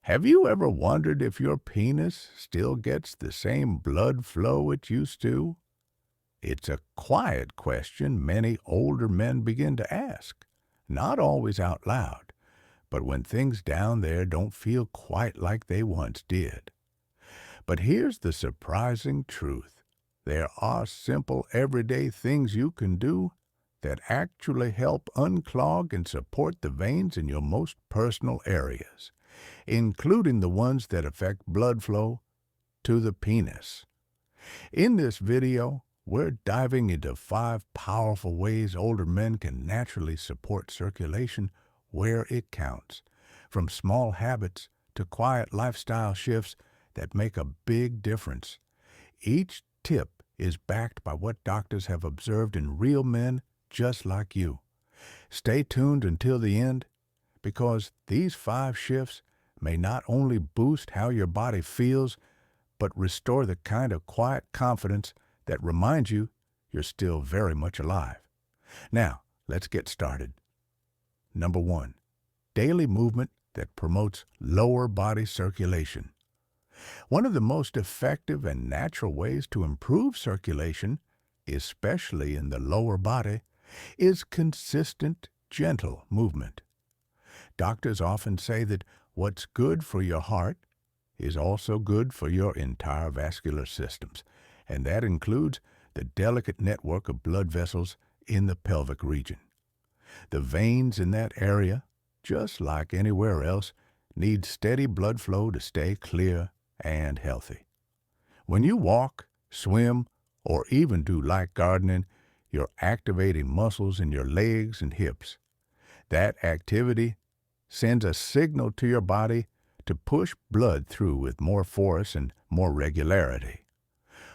Have you ever wondered if your penis still gets the same blood flow it used to? It's a quiet question many older men begin to ask, not always out loud, but when things down there don't feel quite like they once did. But here's the surprising truth. There are simple, everyday things you can do that actually help unclog and support the veins in your most personal areas, including the ones that affect blood flow to the penis. In this video, we're diving into 5 powerful ways older men can naturally support circulation where it counts, from small habits to quiet lifestyle shifts that make a big difference. Each tip is backed by what doctors have observed in real men just like you. Stay tuned until the end, because these 5 shifts may not only boost how your body feels, but restore the kind of quiet confidence that reminds you you're still very much alive. Now, let's get started. Number 1, daily movement that promotes lower body circulation. One of the most effective and natural ways to improve circulation, especially in the lower body, is consistent, gentle movement. Doctors often say that what's good for your heart is also good for your entire vascular systems, and that includes the delicate network of blood vessels in the pelvic region. The veins in that area, just like anywhere else, need steady blood flow to stay clear and healthy. When you walk, swim, or even do light gardening, you're activating muscles in your legs and hips. That activity sends a signal to your body to push blood through with more force and more regularity.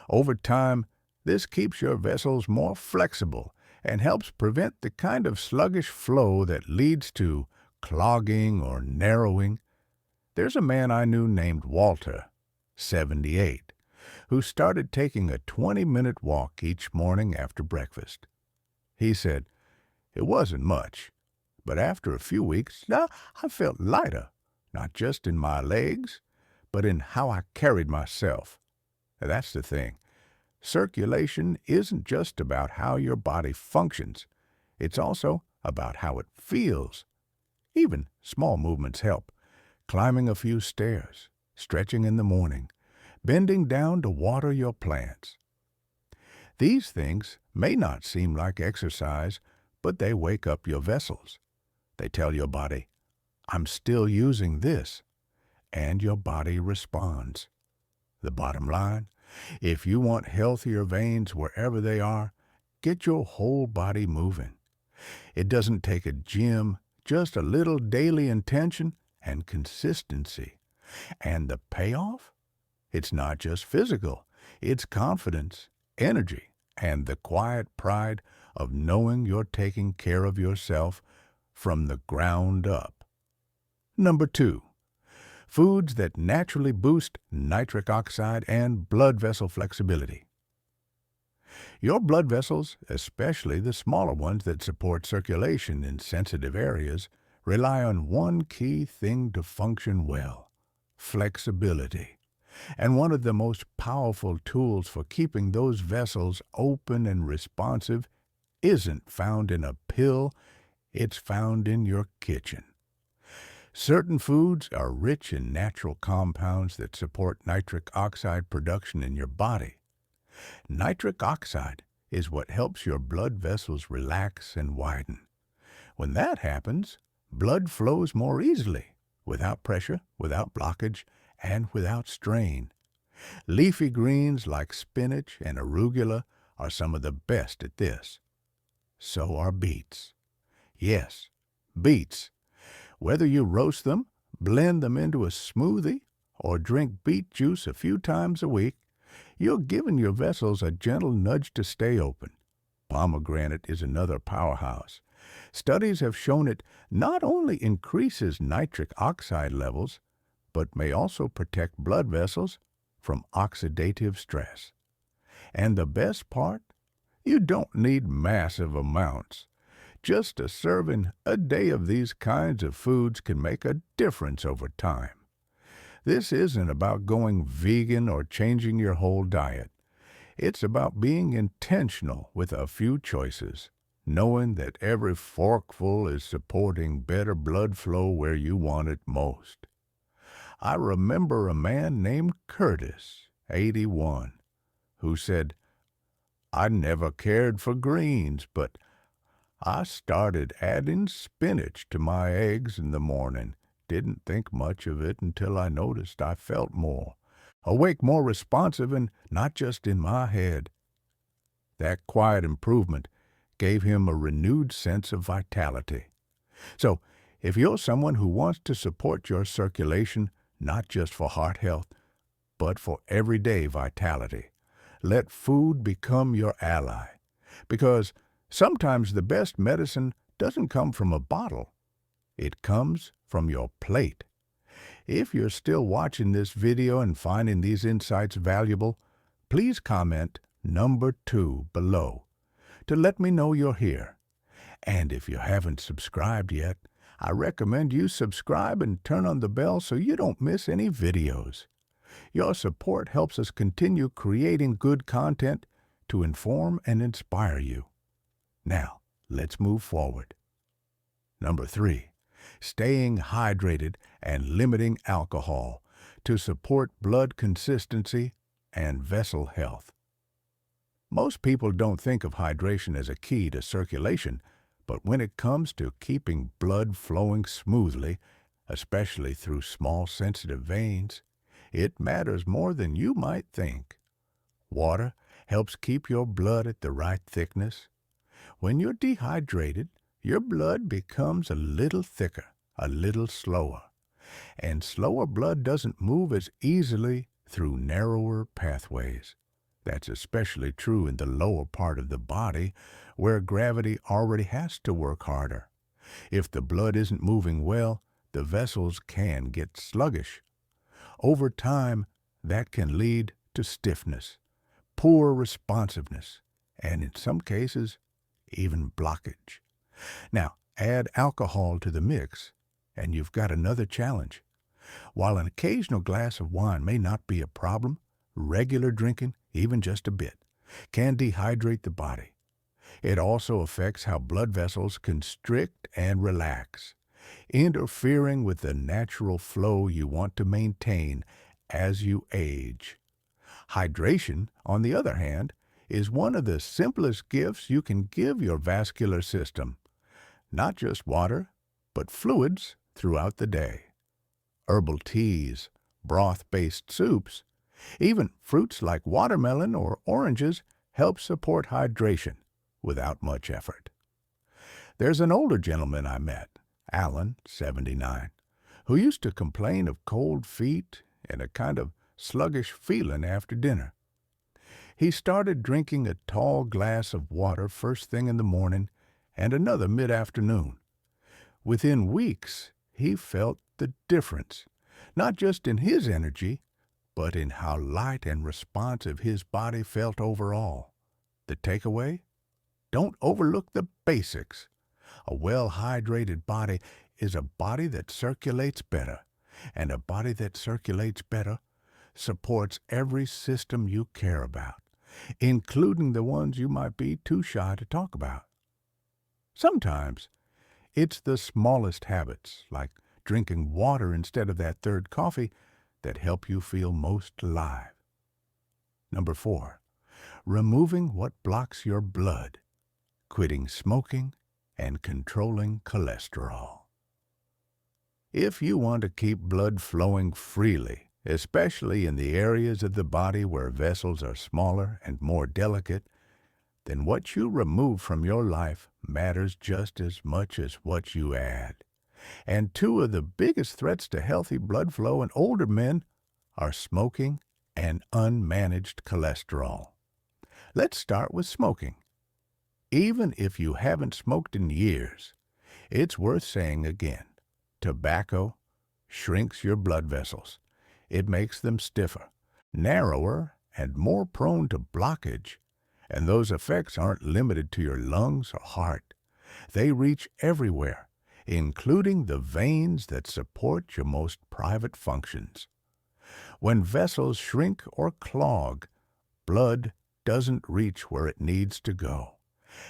Over time, this keeps your vessels more flexible and helps prevent the kind of sluggish flow that leads to clogging or narrowing. There's a man I knew named Walter, 78, who started taking a 20-minute walk each morning after breakfast. He said, "It wasn't much, but after a few weeks, I felt lighter, not just in my legs, but in how I carried myself." That's the thing. Circulation isn't just about how your body functions. It's also about how it feels. Even small movements help. Climbing a few stairs, stretching in the morning, bending down to water your plants. These things may not seem like exercise, but they wake up your vessels. They tell your body, "I'm still using this," and your body responds. The bottom line, if you want healthier veins wherever they are, get your whole body moving. It doesn't take a gym, just a little daily intention and consistency. And the payoff? It's not just physical. It's confidence, energy, and the quiet pride of knowing you're taking care of yourself from the ground up. Number 2, foods that naturally boost nitric oxide and blood vessel flexibility. Your blood vessels, especially the smaller ones that support circulation in sensitive areas, rely on one key thing to function well: flexibility. And one of the most powerful tools for keeping those vessels open and responsive isn't found in a pill, it's found in your kitchen. Certain foods are rich in natural compounds that support nitric oxide production in your body. Nitric oxide is what helps your blood vessels relax and widen. When that happens, blood flows more easily, without pressure, without blockage, and without strain. Leafy greens like spinach and arugula are some of the best at this. So are beets. Yes, beets. Whether you roast them, blend them into a smoothie, or drink beet juice a few times a week, you're giving your vessels a gentle nudge to stay open. Pomegranate is another powerhouse. Studies have shown it not only increases nitric oxide levels, but may also protect blood vessels from oxidative stress. And the best part? You don't need massive amounts. Just a serving a day of these kinds of foods can make a difference over time. This isn't about going vegan or changing your whole diet. It's about being intentional with a few choices, knowing that every forkful is supporting better blood flow where you want it most. I remember a man named Curtis, 81, who said, "I never cared for greens, but I started adding spinach to my eggs in the morning. Didn't think much of it until I noticed I felt more awake, more responsive, and not just in my head." That quiet improvement gave him a renewed sense of vitality. So, if you're someone who wants to support your circulation, not just for heart health, but for everyday vitality, let food become your ally. Because sometimes the best medicine doesn't come from a bottle. It comes from your plate. If you're still watching this video and finding these insights valuable, please comment number 2 below to let me know you're here. And if you haven't subscribed yet, I recommend you subscribe and turn on the bell so you don't miss any videos. Your support helps us continue creating good content to inform and inspire you. Now, let's move forward. Number 3, staying hydrated and limiting alcohol to support blood consistency and vessel health. Most people don't think of hydration as a key to circulation, but when it comes to keeping blood flowing smoothly, especially through small sensitive veins, it matters more than you might think. Water helps keep your blood at the right thickness. When you're dehydrated, your blood becomes a little thicker, a little slower. And slower blood doesn't move as easily through narrower pathways. That's especially true in the lower part of the body, where gravity already has to work harder. If the blood isn't moving well, the vessels can get sluggish. Over time, that can lead to stiffness, poor responsiveness, and in some cases, even blockage. Now, add alcohol to the mix, and you've got another challenge. While an occasional glass of wine may not be a problem, regular drinking, even just a bit, can dehydrate the body. It also affects how blood vessels constrict and relax, interfering with the natural flow you want to maintain as you age. Hydration, on the other hand, is one of the simplest gifts you can give your vascular system. Not just water, but fluids throughout the day. Herbal teas, broth-based soups, even fruits like watermelon or oranges help support hydration without much effort. There's an older gentleman I met, Alan, 79, who used to complain of cold feet and a kind of sluggish feeling after dinner. He started drinking a tall glass of water first thing in the morning and another mid-afternoon. Within weeks, he felt the difference, not just in his energy, but in how light and responsive his body felt overall. The takeaway? Don't overlook the basics. A well-hydrated body is a body that circulates better, and a body that circulates better supports every system you care about, including the ones you might be too shy to talk about. Sometimes, it's the smallest habits, like drinking water instead of that third coffee, that help you feel most alive. Number 4, removing what blocks your blood, quitting smoking, and controlling cholesterol. If you want to keep blood flowing freely, especially in the areas of the body where vessels are smaller and more delicate, then what you remove from your life matters just as much as what you add. And 2 of the biggest threats to healthy blood flow in older men are smoking and unmanaged cholesterol. Let's start with smoking. Even if you haven't smoked in years, it's worth saying again, tobacco shrinks your blood vessels. It makes them stiffer, narrower, and more prone to blockage. And those effects aren't limited to your lungs or heart. They reach everywhere, including the veins that support your most private functions. When vessels shrink or clog, blood doesn't reach where it needs to go.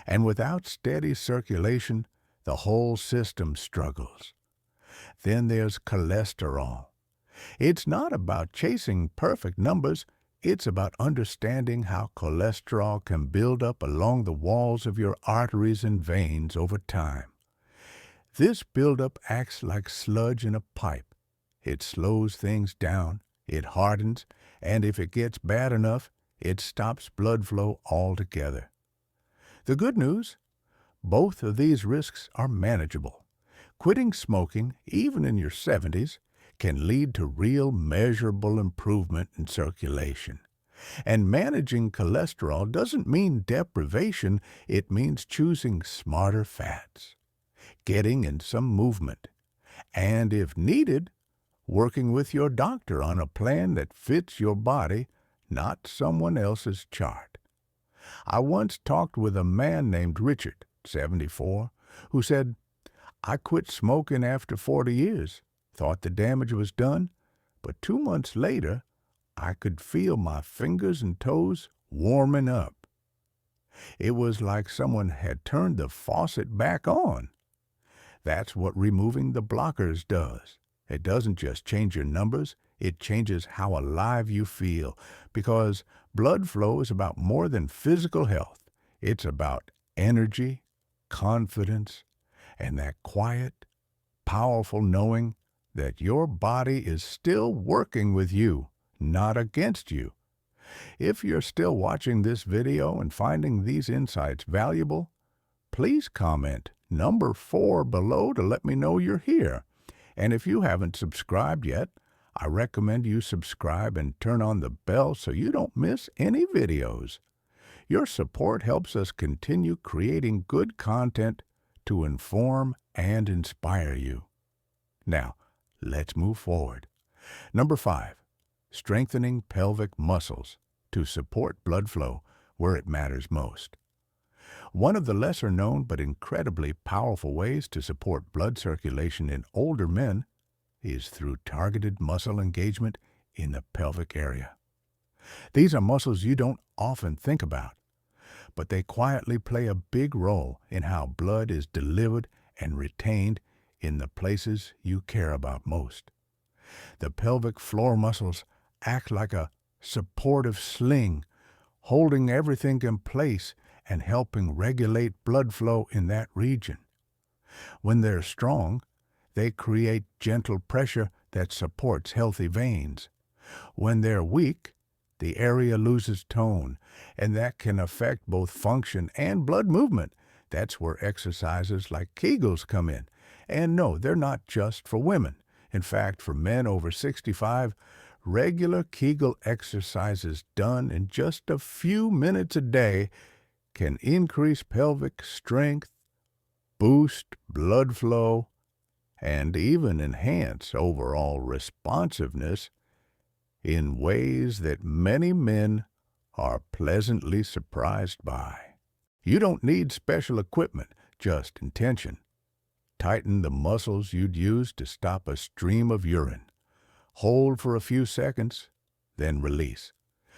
And without steady circulation, the whole system struggles. Then there's cholesterol. It's not about chasing perfect numbers. It's about understanding how cholesterol can build up along the walls of your arteries and veins over time. This buildup acts like sludge in a pipe. It slows things down, it hardens, and if it gets bad enough, it stops blood flow altogether. The good news? Both of these risks are manageable. Quitting smoking, even in your 70s, can lead to real measurable improvement in circulation. And managing cholesterol doesn't mean deprivation, it means choosing smarter fats, getting in some movement, and if needed, working with your doctor on a plan that fits your body, not someone else's chart. I once talked with a man named Richard, 74, who said, "I quit smoking after 40 years, thought the damage was done, but 2 months later, I could feel my fingers and toes warming up. It was like someone had turned the faucet back on." That's what removing the blockers does. It doesn't just change your numbers, it changes how alive you feel, because blood flow is about more than physical health. It's about energy, confidence, and that quiet, powerful knowing that your body is still working with you, not against you. If you're still watching this video and finding these insights valuable, please comment number 4 below to let me know you're here. And if you haven't subscribed yet, I recommend you subscribe and turn on the bell so you don't miss any videos. Your support helps us continue creating good content to inform and inspire you. Now, let's move forward. Number 5, strengthening pelvic muscles to support blood flow where it matters most. One of the lesser-known but incredibly powerful ways to support blood circulation in older men is through targeted muscle engagement in the pelvic area. These are muscles you don't often think about, but they quietly play a big role in how blood is delivered and retained in the places you care about most. The pelvic floor muscles act like a supportive sling, holding everything in place and helping regulate blood flow in that region. When they're strong, they create gentle pressure that supports healthy veins. When they're weak, the area loses tone, and that can affect both function and blood movement. That's where exercises like Kegels come in. And no, they're not just for women. In fact, for men over 65, regular Kegel exercises done in just a few minutes a day can increase pelvic strength, boost blood flow, and even enhance overall responsiveness in ways that many men are pleasantly surprised by. You don't need special equipment, just intention. Tighten the muscles you'd use to stop a stream of urine. Hold for a few seconds, then release.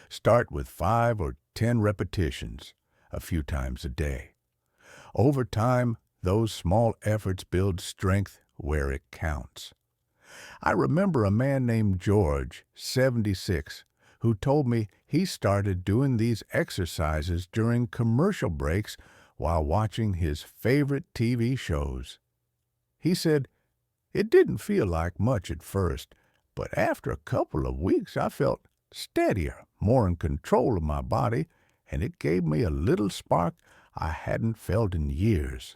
Start with 5 or 10 repetitions, a few times a day. Over time, those small efforts build strength where it counts. I remember a man named George, 76, who told me he started doing these exercises during commercial breaks while watching his favorite TV shows. He said, "It didn't feel like much at first, but after a couple of weeks I felt steadier, more in control of my body, and it gave me a little spark I hadn't felt in years."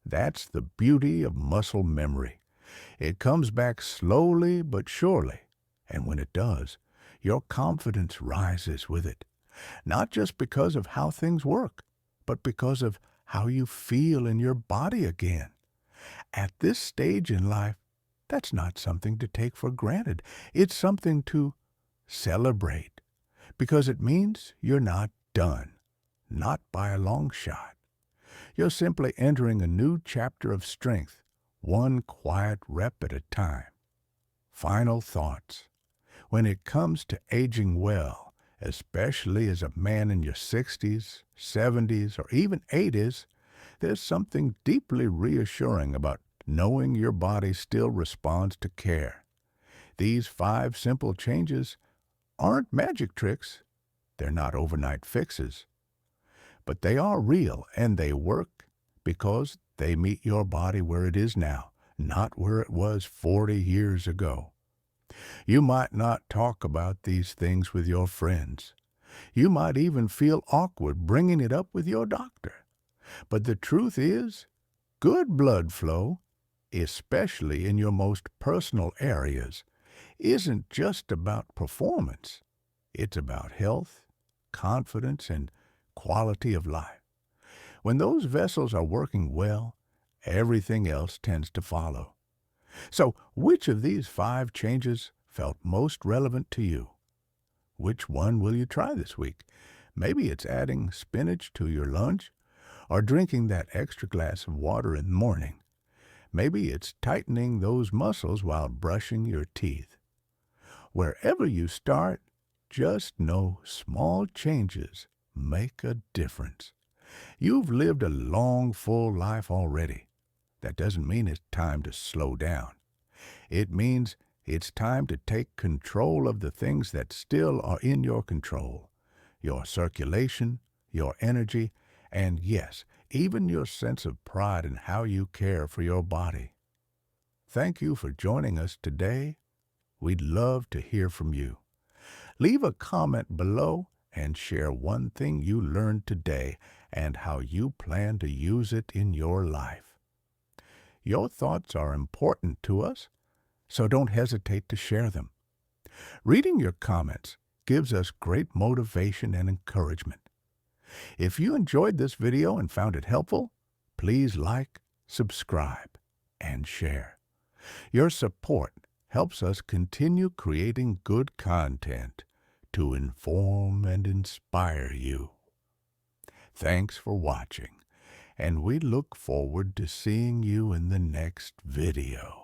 That's the beauty of muscle memory. It comes back slowly but surely, and when it does, your confidence rises with it, not just because of how things work, but because of how you feel in your body again. At this stage in life, that's not something to take for granted. It's something to celebrate, because it means you're not done, not by a long shot. You're simply entering a new chapter of strength, one quiet rep at a time. Final thoughts. When it comes to aging well, especially as a man in your 60s, 70s, or even 80s, there's something deeply reassuring about knowing your body still responds to care. These 5 simple changes aren't magic tricks. They're not overnight fixes. But they are real, and they work because they meet your body where it is now, not where it was 40 years ago. You might not talk about these things with your friends. You might even feel awkward bringing it up with your doctor. But the truth is, good blood flow, especially in your most personal areas, isn't just about performance. It's about health, confidence, and quality of life. When those vessels are working well, everything else tends to follow. So, which of these 5 changes felt most relevant to you? Which one will you try this week? Maybe it's adding spinach to your lunch, or drinking that extra glass of water in the morning. Maybe it's tightening those muscles while brushing your teeth. Wherever you start, just know small changes make a difference. You've lived a long, full life already. That doesn't mean it's time to slow down. It means it's time to take control of the things that still are in your control. Your circulation, your energy, and yes, even your sense of pride in how you care for your body. Thank you for joining us today. We'd love to hear from you. Leave a comment below and share one thing you learned today and how you plan to use it in your life. Your thoughts are important to us, so don't hesitate to share them. Reading your comments gives us great motivation and encouragement. If you enjoyed this video and found it helpful, please like, subscribe, and share. Your support helps us continue creating good content to inform and inspire you. Thanks for watching, and we look forward to seeing you in the next video.